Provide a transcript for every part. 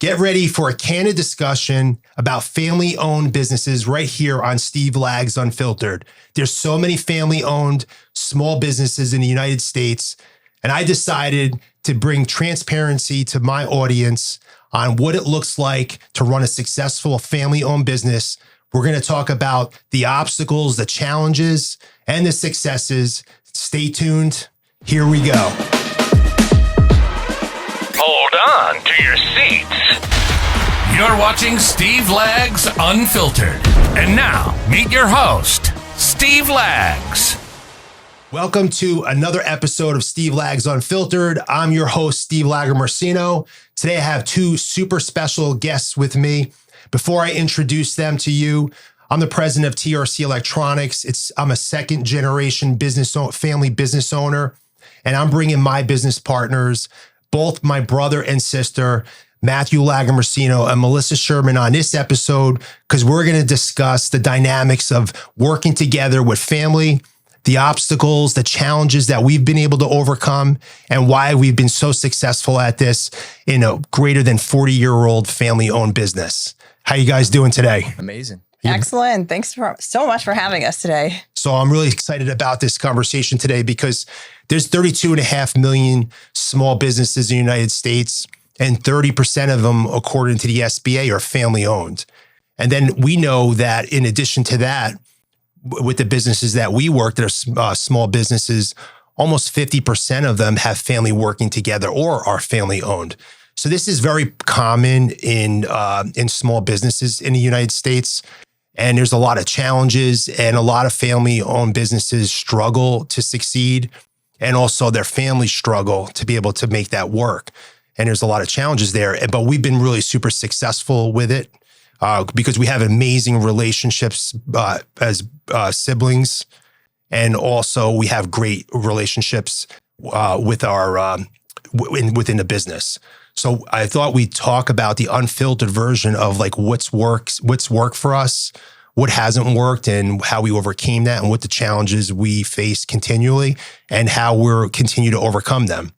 Get ready for a candid discussion about family-owned businesses right here on Steve Lags Unfiltered. There's so many family-owned small businesses in the United States, and I decided to bring transparency to my audience on what it looks like to run a successful family-owned business. We're going to talk about the obstacles, the challenges, and the successes. Stay tuned. Here we go. Hold on to your seats. You're watching Steve Lags Unfiltered. And now, meet your host, Steve Lags. Welcome to another episode of Steve Lags Unfiltered. I'm your host, Steve Lagomarsino. Today, I have two super special guests with me. Before I introduce them to you, I'm the president of TRC Electronics. I'm a second generation family business owner, and I'm bringing my business partners, both my brother and sister, Matthew Lagomarsino and Melissa Sherman, on this episode because we're going to discuss the dynamics of working together with family, the obstacles, the challenges that we've been able to overcome, and why we've been so successful at this in a greater than 40-year-old family-owned business. How you guys doing today? Amazing. Excellent. Thanks so much for having us today. So I'm really excited about this conversation today because there's 32.5 million small businesses in the United States, and 30% of them, according to the SBA, are family owned. And then we know that in addition to that, with the businesses that we work that are small businesses, almost 50% of them have family working together or are family owned. So this is very common in small businesses in the United States. And there's a lot of challenges, and a lot of family-owned businesses struggle to succeed, and also their families struggle to be able to make that work. And there's a lot of challenges there, but we've been really super successful with it because we have amazing relationships as siblings, and also we have great relationships with our within the business. So I thought we'd talk about the unfiltered version of like what's worked for us, what hasn't worked, and how we overcame that, and what the challenges we face continually, and how we're continue to overcome them.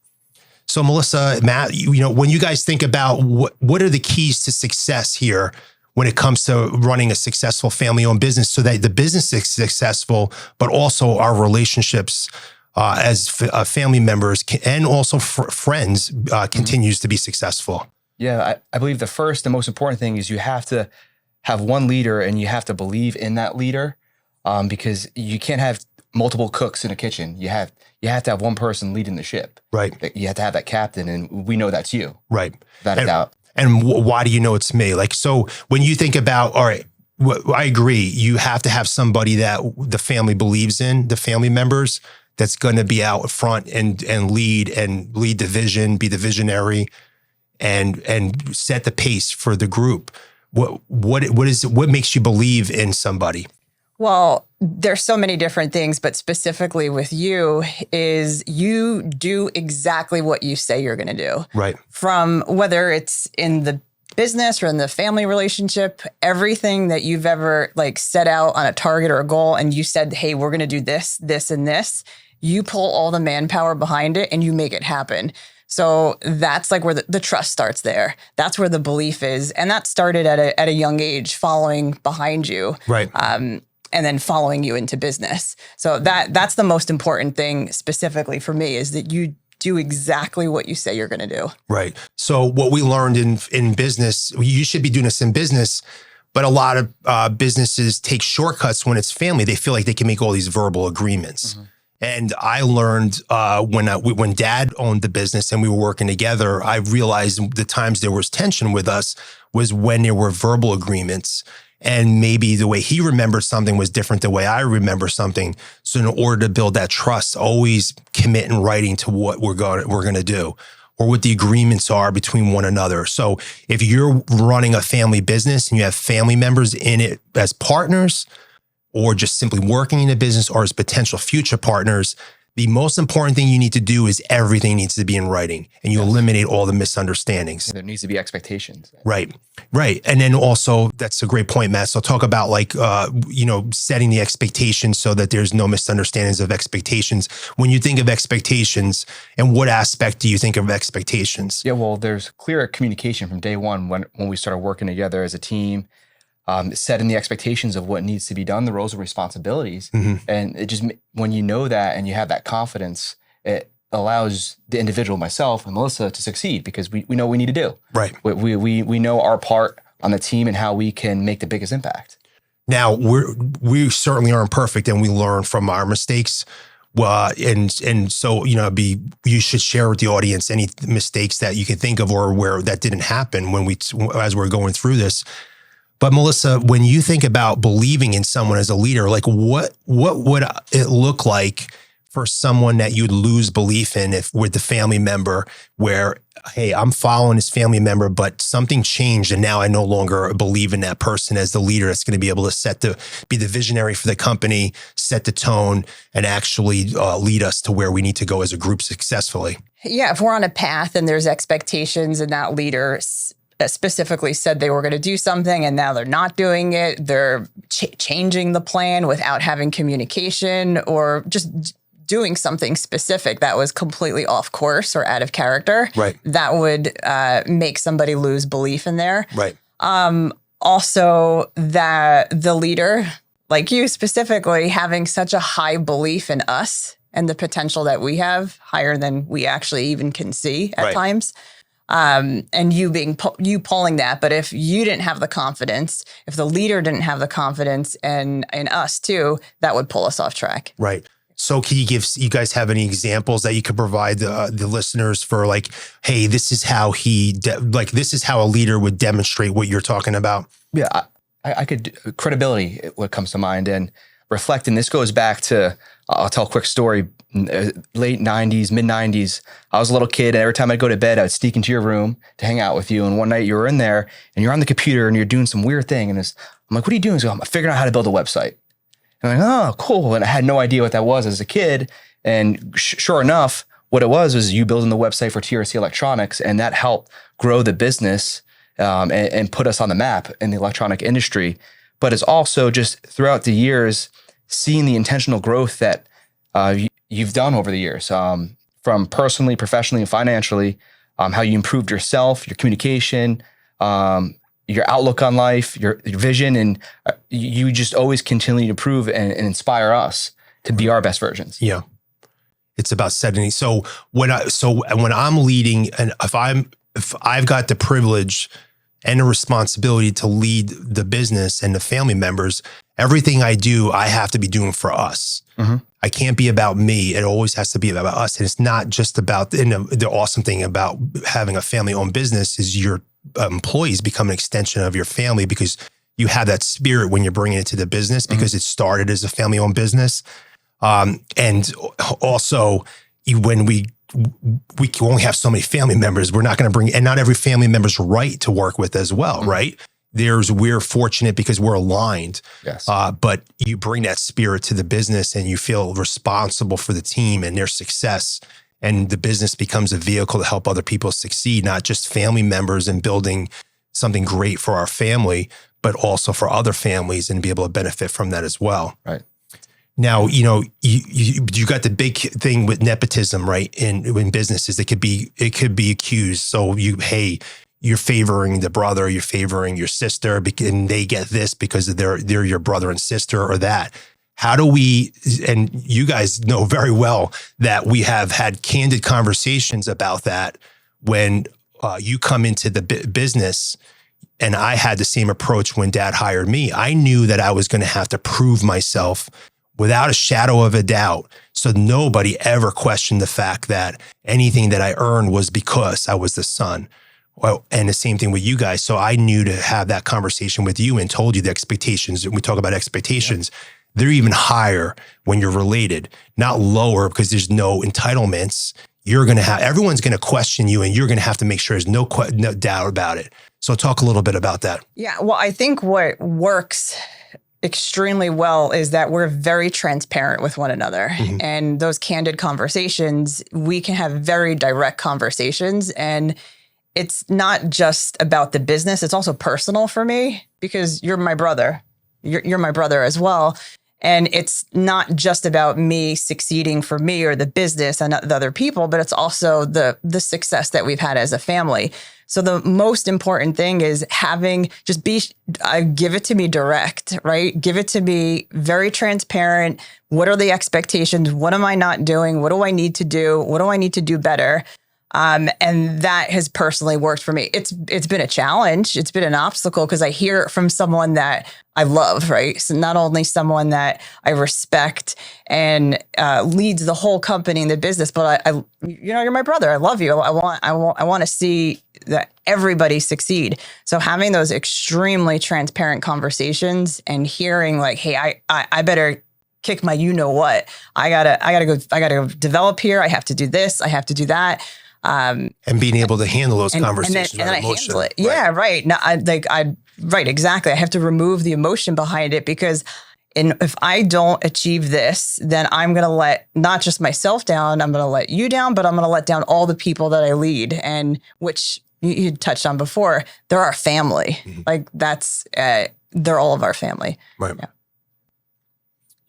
So Melissa, Matt, when you guys think about what are the keys to success here when it comes to running a successful family-owned business, so that the business is successful, but also our relationships as family members and also friends continues to be successful? Yeah, I believe the first and most important thing is you have to have one leader, and you have to believe in that leader, because you can't have multiple cooks in a kitchen. You have to have one person leading the ship. Right. You have to have that captain, and we know that's you. Right. Without a doubt. And why do you know it's me? Like, so when you think about, all right, I agree, you have to have somebody that the family believes in, the family members, that's going to be out front and lead the vision, be the visionary, and set the pace for the group. What makes you believe in somebody? Well, there's so many different things, but specifically with you is you do exactly what you say you're going to do. Right. From whether it's in the business or in the family relationship, everything that you've ever set out on a target or a goal, and you said, hey, we're going to do this, this, and this. You pull all the manpower behind it and you make it happen. So that's like where the trust starts there. That's where the belief is. And that started at a young age, following behind you. Right. And then following you into business. So that's the most important thing specifically for me, is that you do exactly what you say you're going to do. Right. So what we learned in business, you should be doing this in business, but a lot of businesses take shortcuts when it's family. They feel like they can make all these verbal agreements. Mm-hmm. And I learned when Dad owned the business and we were working together, I realized the times there was tension with us was when there were verbal agreements, and maybe the way he remembered something was different the way I remember something. So in order to build that trust, always commit in writing to what we're going to do, or what the agreements are between one another. So if you're running a family business and you have family members in it as partners, or just simply working in a business or as potential future partners, The most important thing you need to do is everything needs to be in writing, and you eliminate all the misunderstandings. There needs to be expectations. Right. And then also, that's a great point, Matt. So talk about like, setting the expectations so that there's no misunderstandings of expectations. When you think of expectations, and what aspect do you think of expectations? Yeah, well, there's clear communication from day one when we started working together as a team, setting the expectations of what needs to be done, the roles and responsibilities. And it just, when you know that and you have that confidence, it allows the individual, myself and Melissa, to succeed because we know what we need to do. Right. We know our part on the team and how we can make the biggest impact. Now, we certainly aren't perfect, and we learn from our mistakes. And so, you should share with the audience any mistakes that you can think of or where that didn't happen as we're going through this. But Melissa, when you think about believing in someone as a leader, like what would it look like for someone that you'd lose belief in with the family member where, hey, I'm following this family member, but something changed and now I no longer believe in that person as the leader that's going to be able to be the visionary for the company, set the tone, and actually lead us to where we need to go as a group successfully. Yeah, if we're on a path and there's expectations and that leader specifically said they were going to do something and now they're not doing it, they're changing the plan without having communication or just doing something specific that was completely off course or out of character, right, that would make somebody lose belief in there. Right. Also, that the leader, like you specifically, having such a high belief in us and the potential that we have, higher than we actually even can see at times. And you pulling that. But if you didn't have the confidence, if the leader didn't have the confidence in us too, that would pull us off track. Right. So can you guys have any examples that you could provide the listeners for like, hey, this is how this is how a leader would demonstrate what you're talking about? Yeah, I could, credibility, what comes to mind, and reflecting. This goes back to, I'll tell a quick story, late 90s, mid 90s. I was a little kid, and every time I'd go to bed, I'd sneak into your room to hang out with you. And one night you were in there and you're on the computer and you're doing some weird thing. And I'm like, what are you doing? So I'm figuring out how to build a website. And I'm like, oh, cool. And I had no idea what that was as a kid. And sure enough, what it was you building the website for TRC Electronics. And that helped grow the business and put us on the map in the electronic industry. But it's also just throughout the years, seeing the intentional growth that you've done over the years, from personally, professionally, and financially, how you improved yourself, your communication, your outlook on life, your vision, and you just always continue to improve and inspire us to be our best versions. Yeah. It's about setting. So when I'm leading, and if I've got the privilege and the responsibility to lead the business and the family members, everything I do, I have to be doing for us. Mm-hmm. I can't be about me. It always has to be about us. And it's not just about, the awesome thing about having a family-owned business is your employees become an extension of your family because you have that spirit when you're bringing it to the business because it started as a family-owned business. And also, when we can only have so many family members, we're not going to bring, and not every family member's right to work with as well, right? We're fortunate because we're aligned. Yes. But you bring that spirit to the business and you feel responsible for the team and their success. And the business becomes a vehicle to help other people succeed, not just family members and building something great for our family, but also for other families and be able to benefit from that as well. Right. Now, you got the big thing with nepotism, right? In businesses, it could be accused. So you're favoring the brother, you're favoring your sister, and they get this because they're your brother and sister or that. How do we, and you guys know very well that we have had candid conversations about that when you come into the business, and I had the same approach when Dad hired me. I knew that I was going to have to prove myself without a shadow of a doubt. So nobody ever questioned the fact that anything that I earned was because I was the son. Well, and the same thing with you guys. So I knew to have that conversation with you and told you the expectations. We talk about expectations. Yeah. They're even higher when you're related, not lower because there's no entitlements. Everyone's going to question you and you're going to have to make sure there's no doubt about it. So talk a little bit about that. Yeah. Well, I think what works extremely well is that we're very transparent with one another. And those candid conversations, we can have very direct conversations. And it's not just about the business, it's also personal for me because you're my brother. You're my brother as well. And it's not just about me succeeding for me or the business and the other people, but it's also the success that we've had as a family. So the most important thing is give it to me direct, right? Give it to me very transparent. What are the expectations? What am I not doing? What do I need to do? What do I need to do better? And that has personally worked for me. It's been a challenge. It's been an obstacle because I hear it from someone that I love, right? So not only someone that I respect and leads the whole company and the business, but you're my brother. I love you. I want to see that everybody succeed. So having those extremely transparent conversations and hearing like, hey, I better kick my what. I gotta go develop here. I have to do this. I have to do that. And being able to handle those conversations. And then I handle it. Yeah, right. No, right, exactly. I have to remove the emotion behind it because if I don't achieve this, then I'm going to let not just myself down, I'm going to let you down, but I'm going to let down all the people that I lead, and which you touched on before. They're our family. Like they're all of our family. Right. Yeah.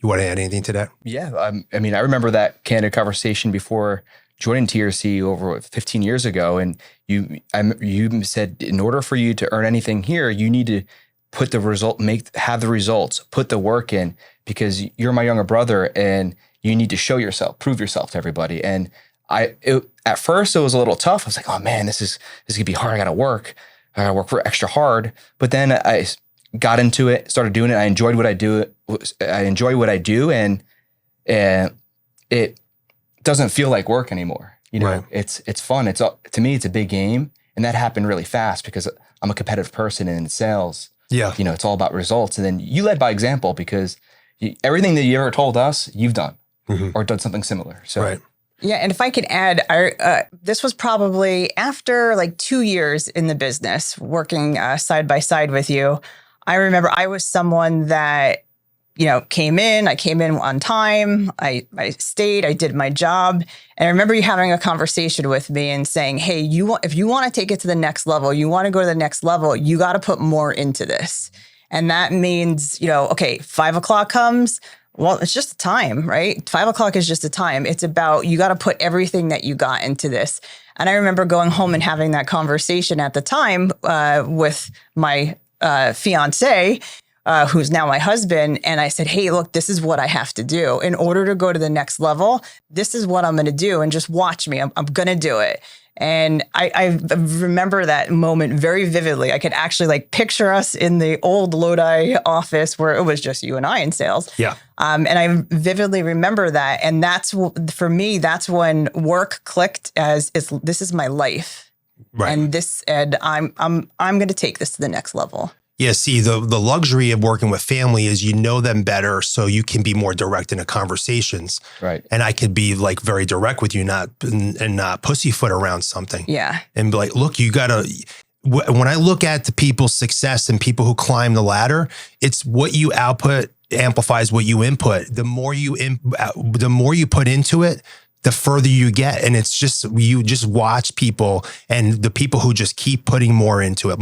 You want to add anything to that? Yeah. I mean, I remember that candid conversation before joining TRC over 15 years ago. And you said, in order for you to earn anything here, you need to put the result, have the results, put the work in, because you're my younger brother and you need to show yourself, prove yourself to everybody. And at first it was a little tough. I was like, oh man, this gonna be hard. I gotta work for extra hard. But then I got into it, started doing it. I enjoyed what I do. And it doesn't feel like work anymore. Right. It's fun. To me, it's a big game. And that happened really fast because I'm a competitive person and in sales. Yeah. It's all about results. And then you led by example because everything that you ever told us, you've done or done something similar. So. Right. Yeah. And if I could add, this was probably after like 2 years in the business working side by side with you. I remember I was someone that, came in on time. I stayed, I did my job. And I remember you having a conversation with me and saying, hey, if you want to take it to the next level, you want to go to the next level, you got to put more into this. And that means, okay, 5 o'clock comes. Well, it's just a time, right? 5 o'clock is just a time. It's about, you got to put everything that you got into this. And I remember going home and having that conversation at the time with my fiance, who's now my husband. And I said, hey, look, this is what I have to do. In order to go to the next level, this is what I'm going to do. And just watch me. I'm going to do it. And I remember that moment very vividly. I could actually picture us in the old Lodi office where it was just you and I in sales. Yeah. And I vividly remember that. And for me, that's when work clicked as this is my life. Right. And I'm going to take this to the next level. Yeah, see, the luxury of working with family is you know them better, so you can be more direct in the conversations. Right. And I could be very direct with you, not pussyfoot around something. Yeah. And be like, look, you gotta. When I look at the people's success and people who climb the ladder, it's what you output amplifies what you input. The more you put into it, the further you get. And it's just, you just watch people and the people who just keep putting more into it.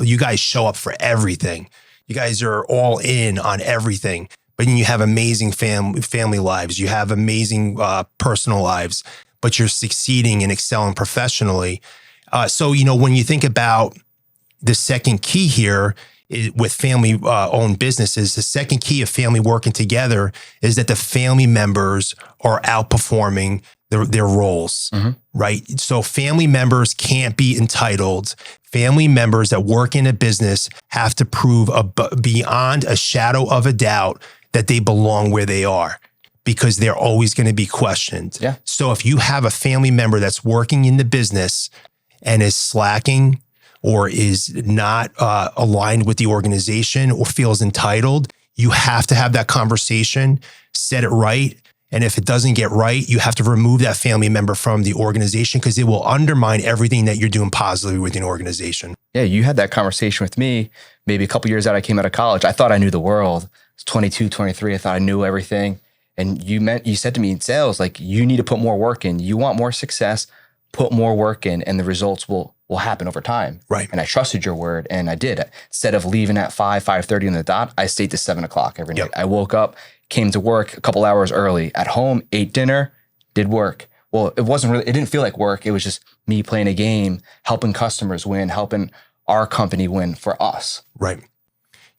You guys show up for everything. You guys are all in on everything, but you have amazing family lives. You have amazing personal lives, but you're succeeding and excelling professionally. So, when you think about the second key here with family owned businesses, the second key of family working together is that the family members are outperforming their roles, right? So family members can't be entitled. Family members that work in a business have to prove beyond a shadow of a doubt that they belong where they are, because they're always going to be questioned. Yeah. So if you have a family member that's working in the business and is slacking or is not aligned with the organization or feels entitled, you have to have that conversation, set it right. And if it doesn't get right, you have to remove that family member from the organization because it will undermine everything that you're doing positively within an organization. Yeah, you had that conversation with me maybe a couple years out. I came out of college. I thought I knew the world. was 22, 23. I thought I knew everything. And you said to me in sales, like, you need to put more work in. You want more success, put more work in, and the results will happen over time. Right. And I trusted your word, and I did. Instead of leaving at 5:30 on the dot, I stayed to 7 o'clock every night. I woke up, came to work a couple hours early, at home, ate dinner, did work. Well, it didn't feel like work. It was just me playing a game, helping customers win, helping our company win for us. Right.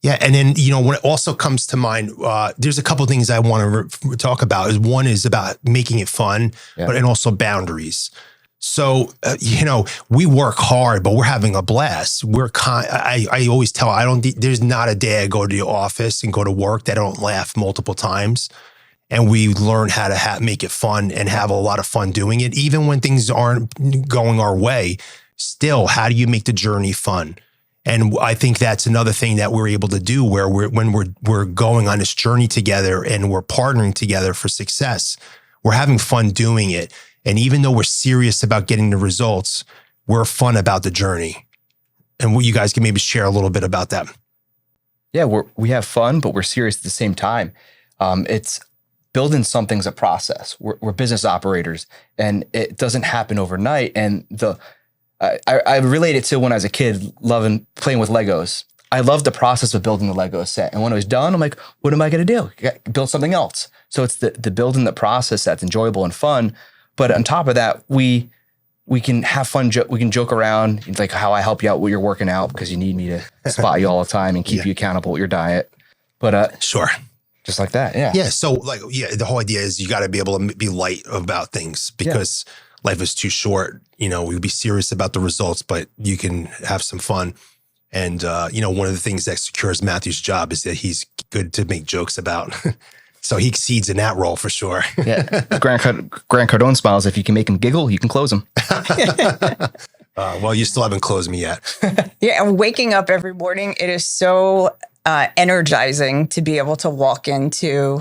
Yeah. And then, when it also comes to mind, there's a couple of things I want to talk about. One is about making it fun, and also boundaries. So, we work hard, but we're having a blast. I always tell, there's not a day I go to the office and go to work that I don't laugh multiple times. And we learn how to make it fun and have a lot of fun doing it. Even when things aren't going our way, still, how do you make the journey fun? And I think that's another thing that we're able to do, where when we're going on this journey together and we're partnering together for success, we're having fun doing it. And even though we're serious about getting the results, we're fun about the journey. And you guys can maybe share a little bit about that. Yeah, we have fun, but we're serious at the same time. It's building something's a process. We're business operators, and it doesn't happen overnight. And I relate it to when I was a kid, loving playing with Legos. I loved the process of building the Lego set. And when it was done, I'm like, what am I going to do? Build something else. So it's the building the process that's enjoyable and fun. But on top of that, we can have fun. We can joke around, like how I help you out when you're working out because you need me to spot you all the time and keep you accountable with your diet. But sure. Just like that. Yeah. Yeah. So the whole idea is you got to be able to be light about things because life is too short. We'd be serious about the results, but you can have some fun. And, one of the things that secures Matthew's job is that he's good to make jokes about. So he exceeds in that role for sure. Yeah. Grant Cardone smiles. If you can make him giggle, you can close him. Well, you still haven't closed me yet. Yeah. And waking up every morning, it is so energizing to be able to walk into,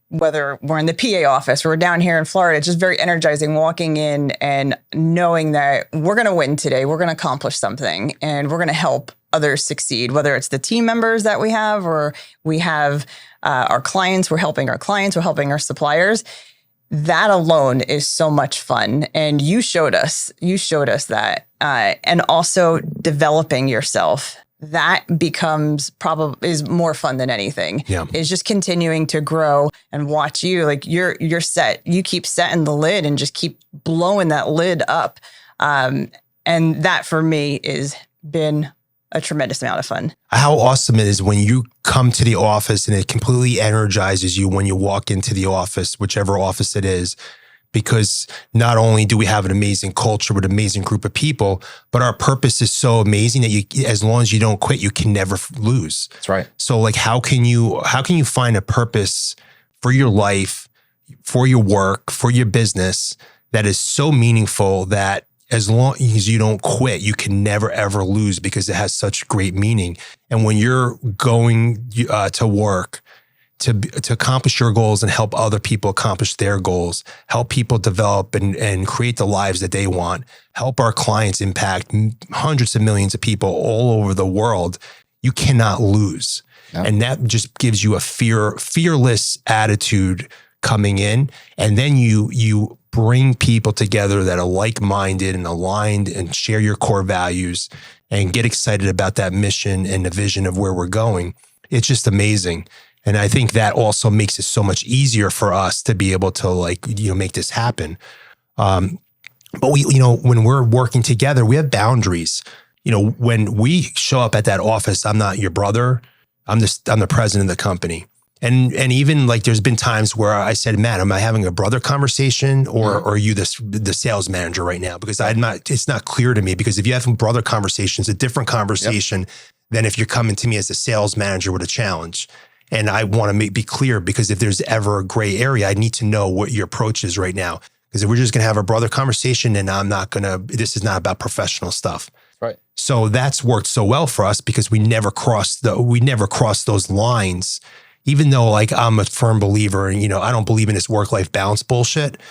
whether we're in the PA office or we're down here in Florida, it's just very energizing walking in and knowing that we're going to win today. We're going to accomplish something and we're going to help others succeed, whether it's the team members that we have or we have our clients, we're helping our clients, we're helping our suppliers. That alone is so much fun. And you showed us that. And also developing yourself. That becomes is more fun than anything. Yeah. Is just continuing to grow and watch you, like you're set. You keep setting the lid and just keep blowing that lid up. And that for me has been a tremendous amount of fun. How awesome it is when you come to the office and it completely energizes you when you walk into the office, whichever office it is. Because not only do we have an amazing culture with an amazing group of people, but our purpose is so amazing that as long as you don't quit, you can never lose. That's right. So like, how can you find a purpose for your life, for your work, for your business that is so meaningful that as long as you don't quit, you can never, ever lose because it has such great meaning. And when you're going to work, to accomplish your goals and help other people accomplish their goals, help people develop and create the lives that they want, help our clients impact hundreds of millions of people all over the world, you cannot lose. No. And that just gives you a fearless attitude coming in. And then you bring people together that are like-minded and aligned and share your core values and get excited about that mission and the vision of where we're going. It's just amazing. And I think that also makes it so much easier for us to be able to make this happen. But when we're working together, we have boundaries. When we show up at that office, I'm not your brother. I'm the president of the company. And even there's been times where I said, Matt, am I having a brother conversation or are you the sales manager right now? Because it's not clear to me, because if you have brother conversations, a different conversation than if you're coming to me as a sales manager with a challenge. And I want to be clear, because if there's ever a gray area, I need to know what your approach is right now. Because if we're just going to have a brother conversation, and this is not about professional stuff. Right. So that's worked so well for us because we never cross those lines. Even though I'm a firm believer and, I don't believe in this work-life balance bullshit.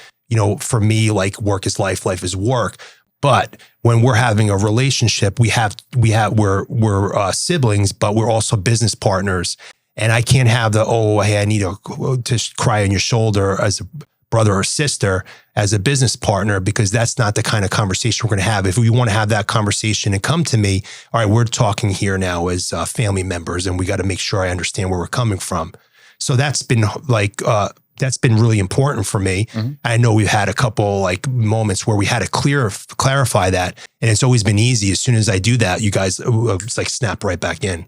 For me, work is life, life is work. But when we're having a relationship, we're siblings, but we're also business partners. And I can't have hey, I need to cry on your shoulder as a brother or sister, as a business partner, because that's not the kind of conversation we're going to have. If we want to have that conversation and come to me, all right, we're talking here now as family members, and we got to make sure I understand where we're coming from. So that's been that's been really important for me. Mm-hmm. I know we've had a couple moments where we had to clarify that, and it's always been easy. As soon as I do that, you guys snap right back in.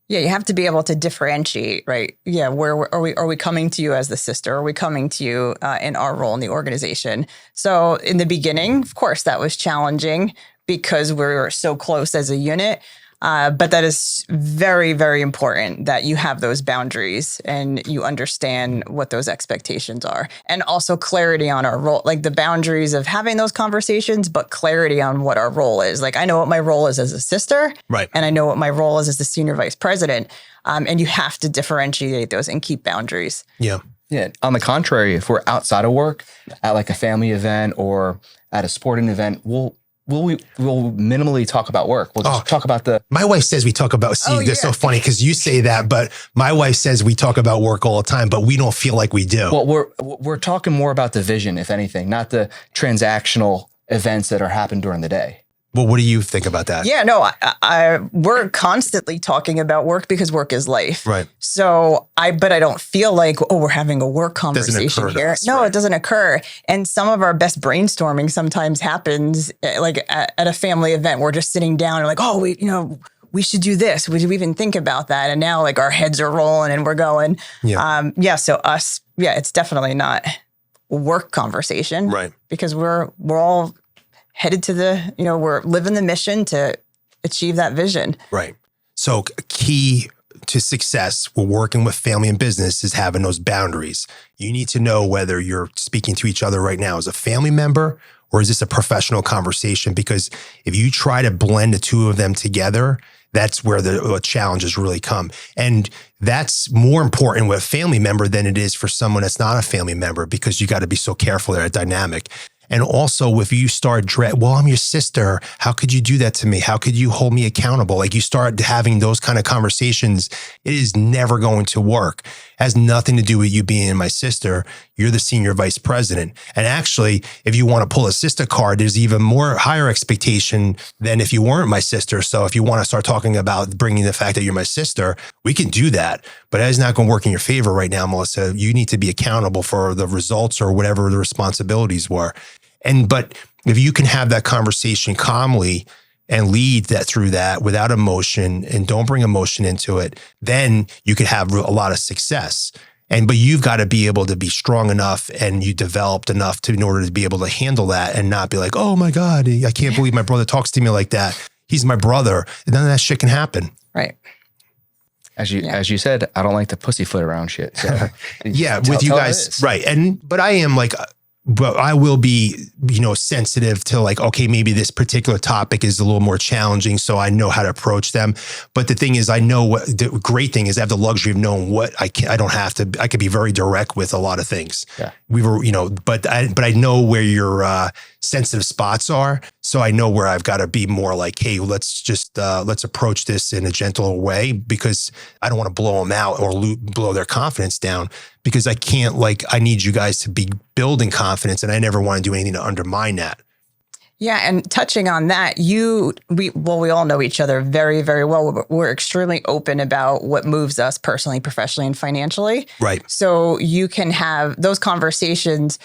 Yeah, you have to be able to differentiate, right? Yeah, where are we coming to you as the sister? Are we coming to you in our role in the organization? So in the beginning, of course, that was challenging because we're so close as a unit. But that is very, very important that you have those boundaries and you understand what those expectations are. And also clarity on our role, like the boundaries of having those conversations, but clarity on what our role is. Like I know what my role is as a sister, right? And I know what my role is as the senior vice president. And you have to differentiate those and keep boundaries. Yeah. Yeah. On the contrary, if we're outside of work at like a family event or at a sporting event, we'll minimally talk about work. We'll just talk about My wife says we talk about, that's so funny because you say that, but my wife says we talk about work all the time, but we don't feel like we do. Well, we're talking more about the vision, if anything, not the transactional events that are happening during the day. Well, what do you think about that? Yeah, no, we're constantly talking about work because work is life. Right. So but I don't feel like, we're having a work conversation here. No, It doesn't occur. And some of our best brainstorming sometimes happens like at a family event. We're just sitting down and like, we should do this. Would you even think about that? And now like our heads are rolling and we're going. Yeah. So it's definitely not a work conversation. Right. Because we're all headed to we're living the mission to achieve that vision. Right. So key to success when working with family and business is having those boundaries. You need to know whether you're speaking to each other right now as a family member or is this a professional conversation? Because if you try to blend the two of them together, that's where the challenges really come. And that's more important with a family member than it is for someone that's not a family member because you got to be so careful there, dynamic. And also, if you start I'm your sister. How could you do that to me? How could you hold me accountable? Like you start having those kind of conversations, it is never going to work. It has nothing to do with you being my sister. You're the senior vice president. And actually, if you want to pull a sister card, there's even more higher expectation than if you weren't my sister. So if you want to start talking about bringing the fact that you're my sister, we can do that. But that is not going to work in your favor right now, Melissa. You need to be accountable for the results or whatever the responsibilities were. But if you can have that conversation calmly and lead that through that without emotion and don't bring emotion into it, then you could have a lot of success. But you've got to be able to be strong enough and you developed enough in order to be able to handle that and not be like, oh my God, I can't believe my brother talks to me like that. He's my brother. None of that shit can happen. Right. As you said, I don't like to pussyfoot around shit. So yeah, with you guys, right? But I am but I will be, sensitive to okay, maybe this particular topic is a little more challenging, so I know how to approach them. But the thing is, I know the great thing is I have the luxury of knowing what I don't have to. I could be very direct with a lot of things. Yeah. But I know where your sensitive spots are, so I know where I've got to be more like, hey, let's approach this in a gentle way because I don't want to blow them out or blow their confidence down. Because I can't I need you guys to be building confidence and I never want to do anything to undermine that. Yeah. And touching on that, we all know each other very, very well. We're extremely open about what moves us personally, professionally, and financially. Right. So you can have those conversations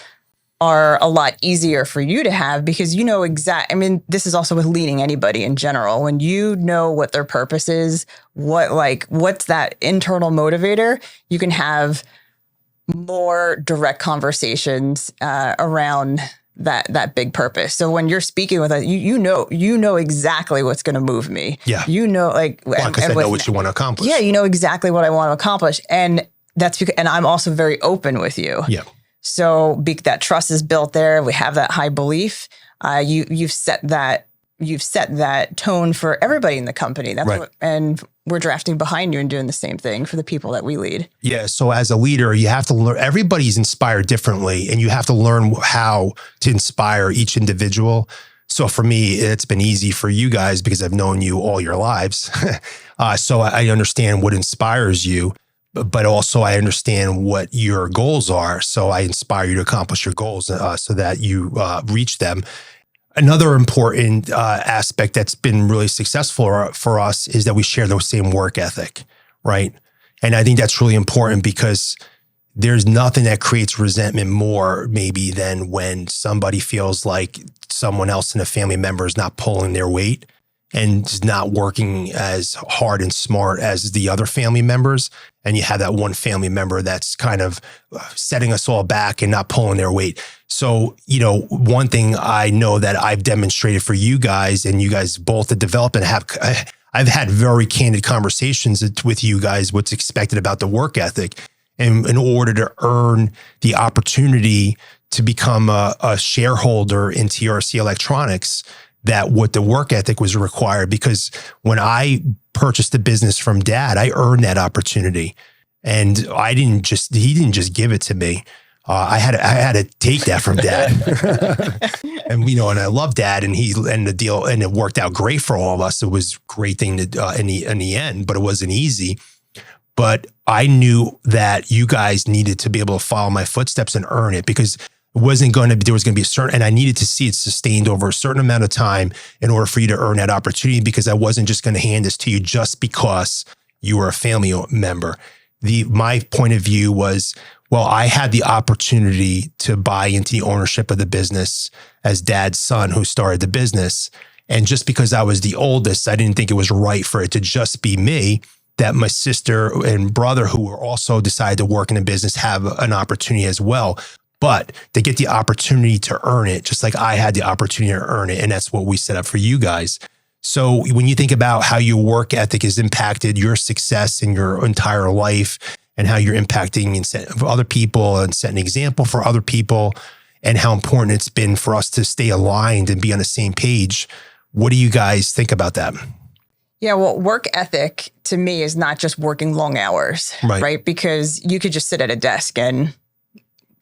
are a lot easier for you to have because this is also with leading anybody in general. When you know what their purpose is, what's that internal motivator, you can have more direct conversations around that big purpose. So when you're speaking with us, you know exactly what's going to move me. Yeah. Because I know what you want to accomplish. Yeah, you know exactly what I want to accomplish, and that's because, and I'm also very open with you. Yeah. So that trust is built there. We have that high belief. You've set that tone for everybody in the company. That's right. And we're drafting behind you and doing the same thing for the people that we lead. Yeah. So as a leader, you have to learn, everybody's inspired differently and you have to learn how to inspire each individual. So for me, it's been easy for you guys because I've known you all your lives. So I understand what inspires you. but also I understand what your goals are. So I inspire you to accomplish your goals so that you reach them. Another important aspect that's been really successful for us is that we share the same work ethic, right? And I think that's really important because there's nothing that creates resentment more maybe than when somebody feels like someone else in a family member is not pulling their weight and is not working as hard and smart as the other family members. And you have that one family member that's kind of setting us all back and not pulling their weight. So, one thing I know that I've demonstrated for you guys, and you guys both have developed and I've had very candid conversations with you guys, what's expected about the work ethic. And in order to earn the opportunity to become a shareholder in TRC Electronics, that what the work ethic was required. Because when I purchased the business from Dad, I earned that opportunity, and he didn't just give it to me. I had to take that from Dad, and and I love Dad, and the deal, and it worked out great for all of us. It was a great thing to in the end, but it wasn't easy. But I knew that you guys needed to be able to follow my footsteps and earn it, because there was going to be a certain, and I needed to see it sustained over a certain amount of time in order for you to earn that opportunity, because I wasn't just going to hand this to you just because you were a family member. My point of view was, well, I had the opportunity to buy into the ownership of the business as Dad's son who started the business. And just because I was the oldest, I didn't think it was right for it to just be me, that my sister and brother, who were also decided to work in the business, have an opportunity as well. But they get the opportunity to earn it, just like I had the opportunity to earn it. And that's what we set up for you guys. So when you think about how your work ethic has impacted your success in your entire life, and how you're impacting other people and setting an example for other people, and how important it's been for us to stay aligned and be on the same page, what do you guys think about that? Yeah, well, work ethic to me is not just working long hours, right? Because you could just sit at a desk and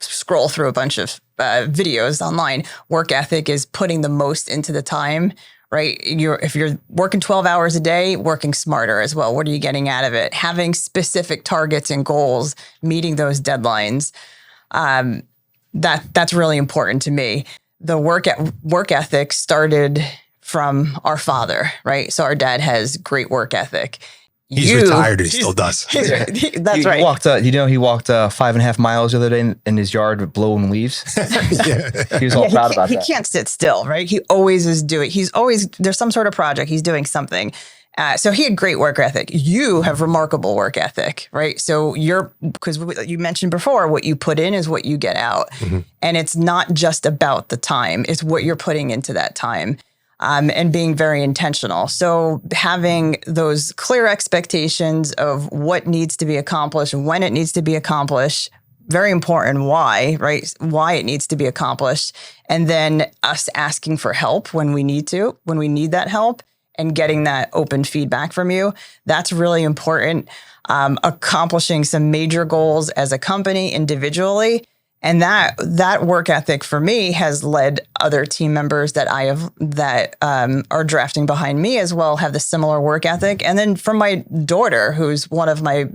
scroll through a bunch of videos online. Work ethic is putting the most into the time, right? If you're working 12 hours a day, working smarter as well. What are you getting out of it? Having specific targets and goals, meeting those deadlines. That's really important to me. The work ethic started from our father, right? So our dad has great work ethic. He's retired and he still does. That's right. He walked 5.5 miles the other day in his yard blowing leaves. He was all proud about that. He can't sit still, right? He always is doing, there's some sort of project, he's doing something. So he had great work ethic. You have remarkable work ethic, right? So because you mentioned before, what you put in is what you get out. Mm-hmm. And it's not just about the time, it's what you're putting into that time. And being very intentional. So having those clear expectations of what needs to be accomplished, when it needs to be accomplished, very important why, right? Why it needs to be accomplished. And then us asking for help when we need that help, and getting that open feedback from you. That's really important. Accomplishing some major goals as a company individually. And that work ethic for me has led other team members that are drafting behind me as well, have the similar work ethic. And then from my daughter, who's one of my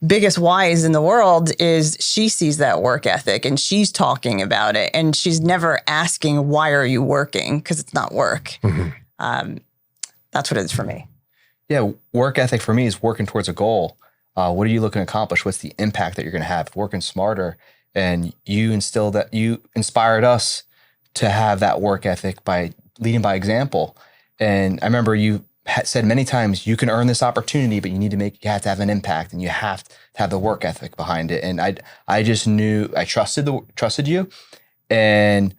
biggest whys in the world, is she sees that work ethic and she's talking about it, and she's never asking, why are you working? Because it's not work. Mm-hmm. That's what it is for me. Yeah. Work ethic for me is working towards a goal. What are you looking to accomplish? What's the impact that you're going to have? Working smarter. And you inspired us to have that work ethic by leading by example. And I remember you said many times, you can earn this opportunity, but you have to have an impact, and you have to have the work ethic behind it. And I just knew I trusted you, and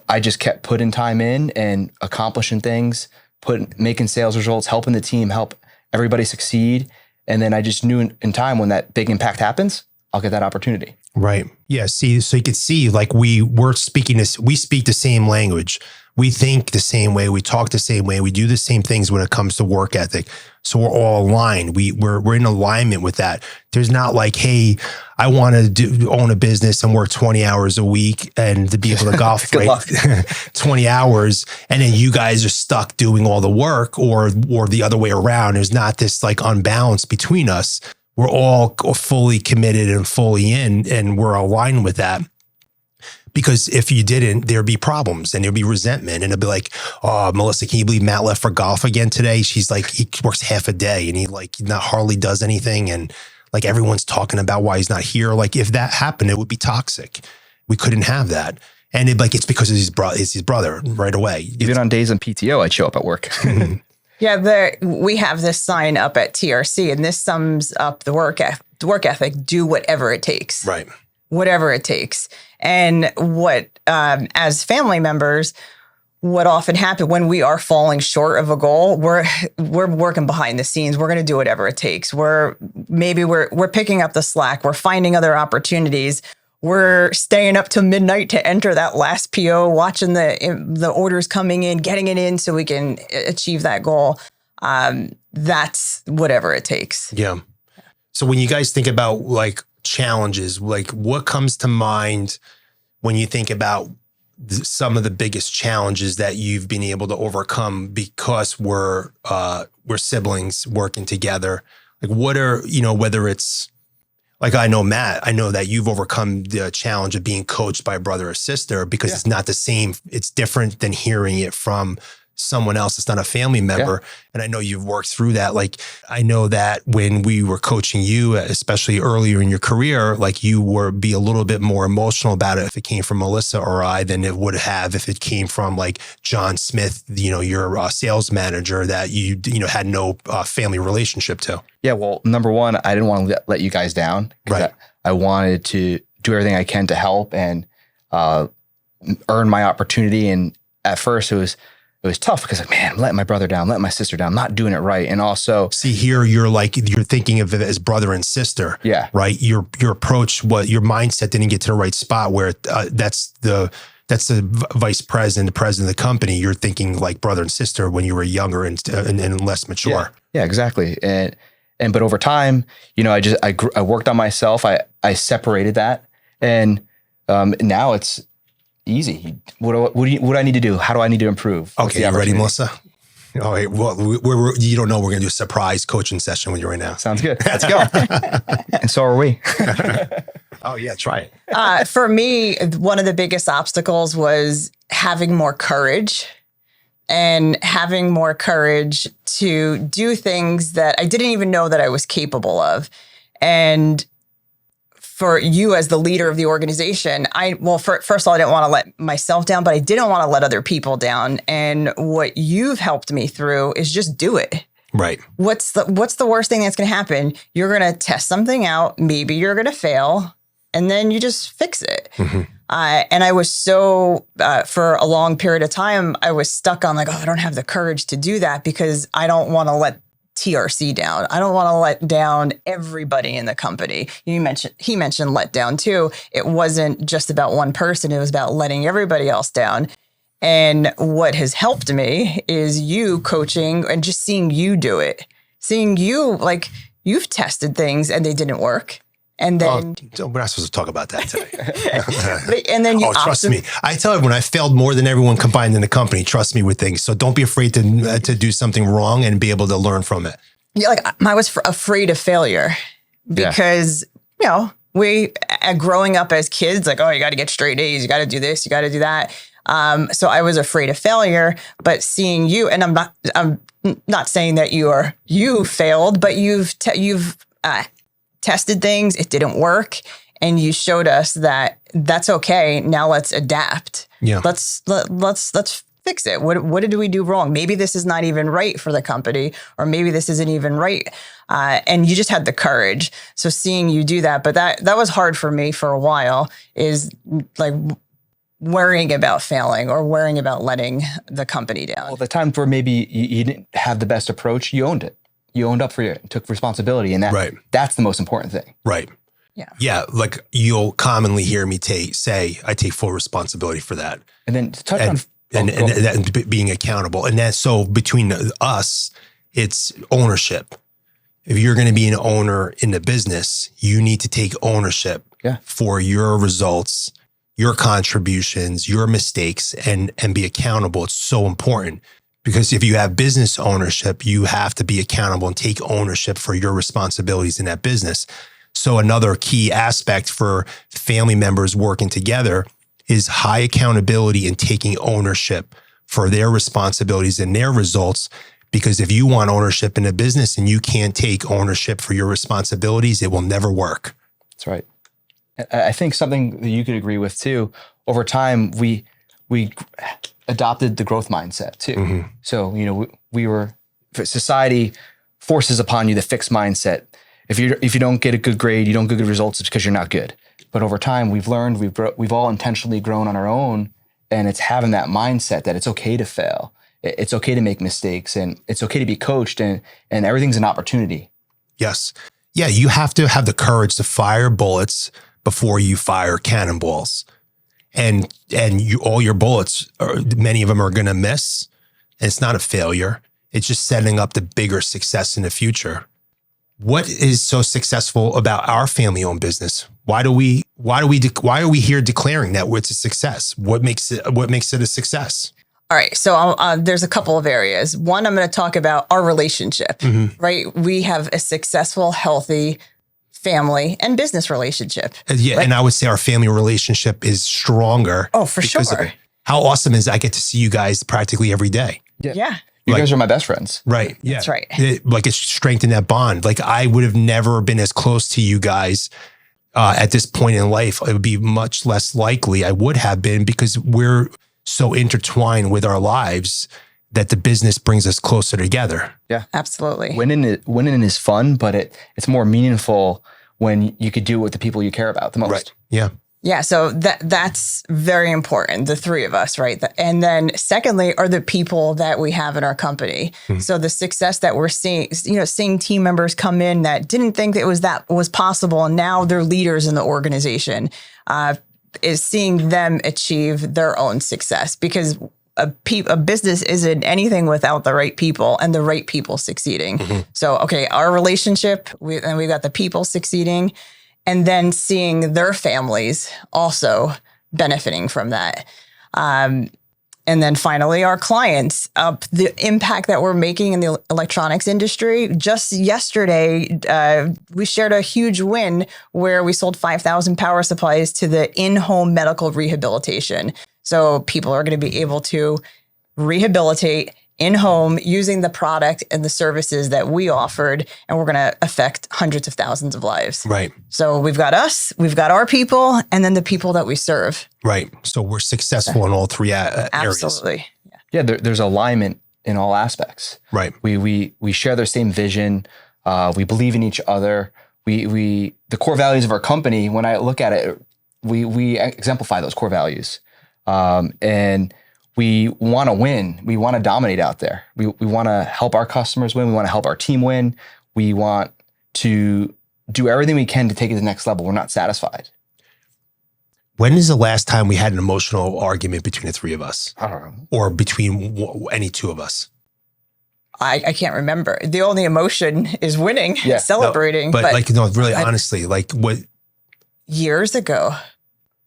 I just kept putting time in and accomplishing things, making sales results, helping the team, help everybody succeed. And then I just knew in time, when that big impact happens, I'll get that opportunity. Right. Yeah. See, so you could see, like, we speak the same language. We think the same way. We talk the same way. We do the same things when it comes to work ethic. So we're all aligned. We're in alignment with that. There's not like, hey, I want to own a business and work 20 hours a week and to be able to golf 20 hours. And then you guys are stuck doing all the work, or the other way around. There's not this like unbalance between us. we're all fully committed and fully in, and we're aligned with that. Because if you didn't, there'd be problems and there'd be resentment, and it'd be like, oh, Melissa, can you believe Matt left for golf again today? She's like, he works half a day and he like not hardly does anything. And like everyone's talking about why he's not here. Like if that happened, it would be toxic. We couldn't have that. And it's because it's his brother right away. Even on days in PTO, I'd show up at work. Yeah, we have this sign up at TRC, and this sums up the work ethic. Do whatever it takes. Right. Whatever it takes. And what, as family members, what often happens when we are falling short of a goal, we're working behind the scenes. We're going to do whatever it takes. We're picking up the slack. We're finding other opportunities. We're staying up to midnight to enter that last PO, watching the orders coming in, getting it in so we can achieve that goal. That's whatever it takes. Yeah. So when you guys think about like challenges, like what comes to mind when you think about some of the biggest challenges that you've been able to overcome because we're siblings working together? Like what are, whether it's like, I know, Matt, I know that you've overcome the challenge of being coached by a brother or sister because it's not the same. It's different than hearing it from someone else. It's not a family member. Yeah. And I know you've worked through that. Like, I know that when we were coaching you, especially earlier in your career, like you would be a little bit more emotional about it if it came from Melissa or I than it would have if it came from like John Smith, your sales manager that you had no family relationship to. Yeah. Well, number one, I didn't want to let you guys down. Right. I wanted to do everything I can to help and earn my opportunity. And at first it was tough because like, man, I'm letting my brother down, letting my sister down, not doing it right. And also see here, you're thinking of it as brother and sister. Yeah. Right. Your approach, your mindset didn't get to the right spot where that's the vice president, the president of the company. You're thinking like brother and sister when you were younger and less mature. Yeah, exactly. But over time, I worked on myself. I separated that, and now it's easy. What do I need to do? How do I need to improve? Okay, you ready, Melissa? All right. Well, you don't know we're going to do a surprise coaching session with you right now. Sounds good. Let's go. And so are we. Oh yeah, try it. For me, one of the biggest obstacles was having more courage. And having more courage to do things that I didn't even know that I was capable of. And for you as the leader of the organization, first of all, I didn't want to let myself down, but I didn't want to let other people down. And what you've helped me through is just do it. Right. What's the worst thing that's going to happen? You're going to test something out. Maybe you're going to fail, and then you just fix it. Mm-hmm. And I was so, for a long period of time, I was stuck on like, I don't have the courage to do that because I don't want to let TRC down. I don't want to let down everybody in the company. He mentioned let down too. It wasn't just about one person. It was about letting everybody else down. And what has helped me is you coaching and just seeing you do it. Seeing you, like, you've tested things and they didn't work. And then we're not supposed to talk about that today. And then trust me. I tell everyone I failed more than everyone combined in the company. Trust me with things. So don't be afraid to do something wrong and be able to learn from it. Yeah, like I was afraid of failure because we growing up as kids, like, oh, you got to get straight A's, you got to do this, you got to do that. So I was afraid of failure. But seeing you, and I'm not saying that you failed, but you've tested things, it didn't work, and you showed us that that's okay. Now let's adapt. Yeah. Let's fix it. What did we do wrong? Maybe this is not even right for the company, or maybe this isn't even right. And you just had the courage. So seeing you do that, but that was hard for me for a while, is like worrying about failing or worrying about letting the company down. Well, the time where maybe you didn't have the best approach, you owned it. You owned up for it, took responsibility, and that's the most important thing. Right. Yeah. Yeah. Like you'll commonly hear me say, I take full responsibility for that. And then to touch on and being accountable. And that's so between us, it's ownership. If you're going to be an owner in the business, you need to take ownership for your results, your contributions, your mistakes, and be accountable. It's so important. Because if you have business ownership, you have to be accountable and take ownership for your responsibilities in that business. So another key aspect for family members working together is high accountability and taking ownership for their responsibilities and their results. Because if you want ownership in a business and you can't take ownership for your responsibilities, it will never work. That's right. I think something that you could agree with too, over time, we adopted the growth mindset too. Mm-hmm. So, society forces upon you the fixed mindset. If you don't get a good grade, you don't get good results, it's because you're not good. But over time, we've learned, we've all intentionally grown on our own, and it's having that mindset that it's okay to fail. It's okay to make mistakes, and it's okay to be coached, and everything's an opportunity. Yes. Yeah, you have to have the courage to fire bullets before you fire cannonballs. And all your bullets, many of them are going to miss. And it's not a failure. It's just setting up the bigger success in the future. What is so successful about our family-owned business? Why are we here declaring that it's a success? What makes it a success? All right. So there's a couple of areas. One, I'm going to talk about our relationship, right? We have a successful, healthy family and business relationship. Yeah. Right? And I would say our family relationship is stronger. Oh, for sure. How awesome is I get to see you guys practically every day. Yeah. You guys are my best friends. Right. Yeah. That's right. It's strengthened that bond. Like I would have never been as close to you guys at this point in life. It would be much less likely I would have been because we're so intertwined with our lives that the business brings us closer together. Yeah. Absolutely. Winning is fun, but it's more meaningful when you could do it with the people you care about the most. Right. Yeah. Yeah. So that's very important. The three of us, right? And then secondly are the people that we have in our company. Mm-hmm. So the success that we're seeing, seeing team members come in that didn't think that was possible. And now they're leaders in the organization, is seeing them achieve their own success because a business isn't anything without the right people and the right people succeeding. Mm-hmm. So, okay, our relationship, we've got the people succeeding, and then seeing their families also benefiting from that. And then finally, our clients, the impact that we're making in the electronics industry. Just yesterday, we shared a huge win where we sold 5,000 power supplies to the in-home medical rehabilitation. So people are going to be able to rehabilitate in-home using the product and the services that we offered, and we're going to affect hundreds of thousands of lives. Right. So we've got us, we've got our people, and then the people that we serve. Right. So we're successful in all three areas. Absolutely. Yeah, there's alignment in all aspects. Right. We share the same vision. We believe in each other. The core values of our company, when I look at it, we exemplify those core values. And we want to win. We want to dominate out there. We want to help our customers win. We want to help our team win. We want to do everything we can to take it to the next level. We're not satisfied. When is the last time we had an emotional argument between the three of us? I don't know. Or between any two of us? I can't remember. The only emotion is winning, celebrating. No, but really honestly, like what? Years ago.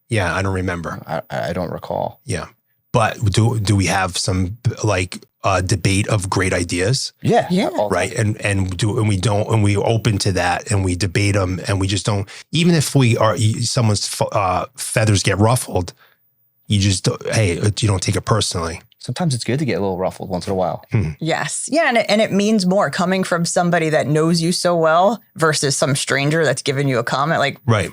Yeah, I don't remember. I don't recall. Yeah. But do we have some debate of great ideas? Yeah. Right. And we open to that and we debate them and we just don't, even if someone's feathers get ruffled, you don't take it personally. Sometimes it's good to get a little ruffled once in a while. Yes. Yeah. And it means more coming from somebody that knows you so well versus some stranger that's giving you a comment. Like, right.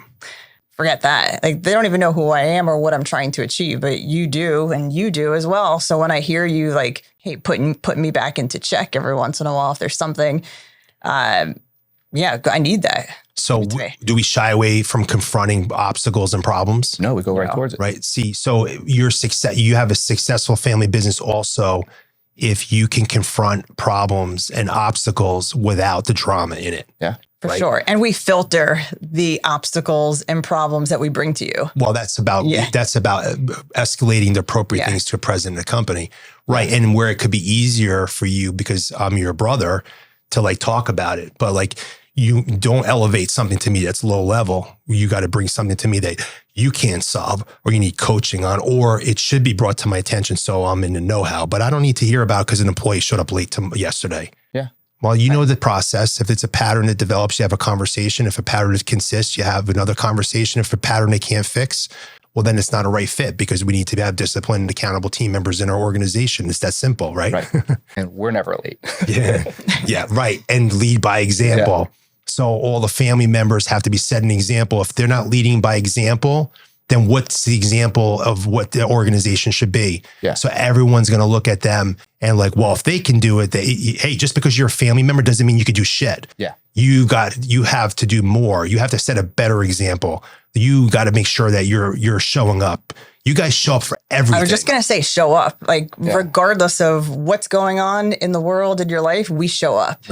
Forget that. Like they don't even know who I am or what I'm trying to achieve, but you do, and you do as well. So when I hear you like, hey, putting me back into check every once in a while, if there's something, I need that. So do we shy away from confronting obstacles and problems? No, we go right towards it. Right. See, so you have a successful family business also if you can confront problems and obstacles without the drama in it. Yeah. For sure. And we filter the obstacles and problems that we bring to you. Well, that's about escalating the appropriate things to a president of the company. Right. And where it could be easier for you because I'm your brother to like talk about it. But like you don't elevate something to me that's low level. You got to bring something to me that you can't solve or you need coaching on, or it should be brought to my attention so I'm in the know-how. But I don't need to hear about because an employee showed up late yesterday. Yeah. Well, you know the process. If it's a pattern that develops, you have a conversation. If a pattern consists, you have another conversation. If a pattern they can't fix, well, then it's not a right fit because we need to have disciplined and accountable team members in our organization. It's that simple, right? Right. And we're never late. Yeah, right. And lead by example. Yeah. So all the family members have to be setting an example. If they're not leading by example, then what's the example of what the organization should be? Yeah. So everyone's going to look at them and like, well, if they can do it, hey, just because you're a family member doesn't mean you could do shit. Yeah. You have to do more. You have to set a better example. You got to make sure that you're showing up. You guys show up for everything. I was just going to say, show up. Regardless of what's going on in the world, in your life, we show up.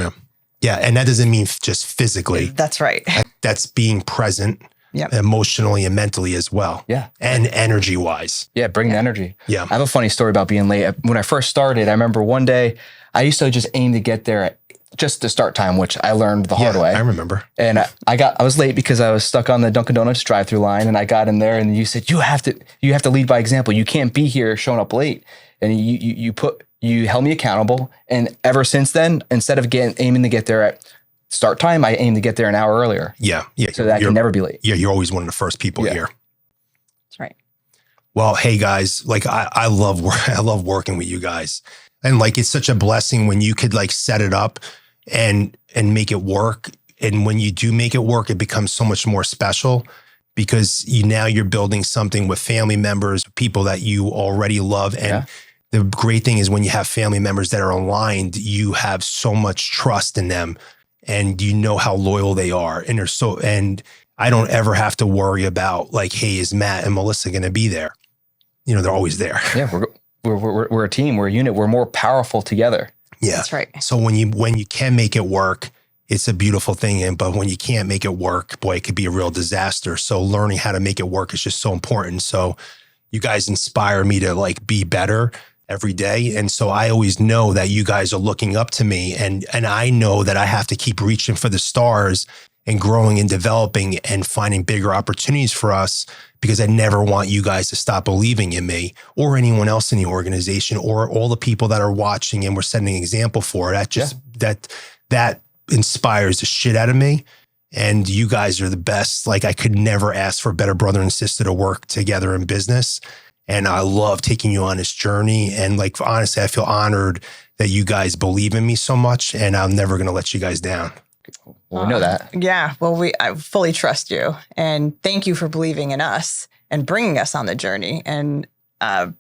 Yeah. And that doesn't mean just physically. That's right. That's being present emotionally and mentally as well. Yeah. And energy wise. Yeah. Bring the energy. Yeah. I have a funny story about being late. When I first started, I remember one day I used to just aim to get there at just the start time, which I learned the hard way. I remember. And I was late because I was stuck on the Dunkin' Donuts drive-through line, and I got in there and you said, you have to lead by example. You can't be here showing up late. And you held me accountable. And ever since then, instead of aiming to get there at start time, I aim to get there an hour earlier. Yeah. So that I can never be late. Yeah. You're always one of the first people here. That's right. Well, hey guys, like I love working with you guys. And like, it's such a blessing when you could like set it up and make it work. And when you do make it work, it becomes so much more special because now you're building something with family members, people that you already love. And the great thing is when you have family members that are aligned, you have so much trust in them and you know how loyal they are. And I don't ever have to worry about like, hey, is Matt and Melissa going to be there? You know, they're always there. Yeah. We're a team. We're a unit. We're more powerful together. Yeah. That's right. So when you can make it work, it's a beautiful thing. But when you can't make it work, boy, it could be a real disaster. So learning how to make it work is just so important. So you guys inspire me to like be better every day. And so I always know that you guys are looking up to me and I know that I have to keep reaching for the stars and growing and developing and finding bigger opportunities for us because I never want you guys to stop believing in me or anyone else in the organization or all the people that are watching and we're setting an example for. That inspires the shit out of me. And you guys are the best. Like I could never ask for a better brother and sister to work together in business. And I love taking you on this journey. And like, honestly, I feel honored that you guys believe in me so much and I'm never going to let you guys down. Well, we know that. Yeah. Well, I fully trust you. And thank you for believing in us and bringing us on the journey and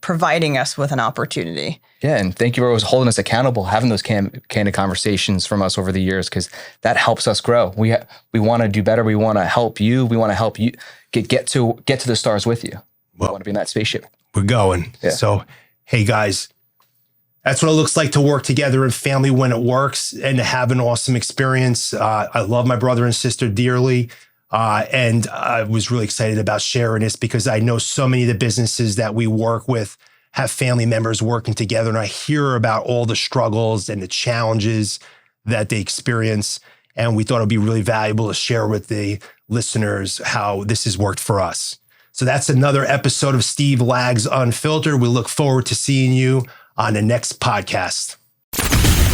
providing us with an opportunity. Yeah. And thank you for always holding us accountable, having those candid conversations from us over the years, because that helps us grow. We want to do better. We want to help you. We want to help you get to the stars with you. We want to be in that spaceship. We're going. Yeah. So, hey guys, that's what it looks like to work together in family when it works and to have an awesome experience. I love my brother and sister dearly. And I was really excited about sharing this because I know so many of the businesses that we work with have family members working together. And I hear about all the struggles and the challenges that they experience. And we thought it'd be really valuable to share with the listeners how this has worked for us. So that's another episode of Steve Lags Unfiltered. We look forward to seeing you on the next podcast.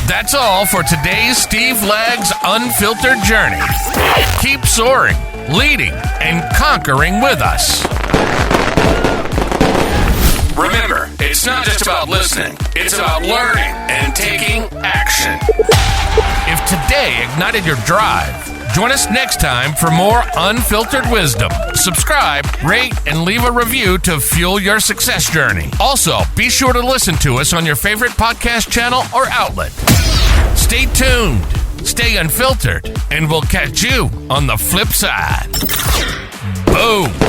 That's all for today's Steve Lags Unfiltered journey. Keep soaring, leading, and conquering with us. Remember, it's not just about listening. It's about learning and taking action. If today ignited your drive, join us next time for more unfiltered wisdom. Subscribe, rate, and leave a review to fuel your success journey. Also, be sure to listen to us on your favorite podcast channel or outlet. Stay tuned, stay unfiltered, and we'll catch you on the flip side. Boom.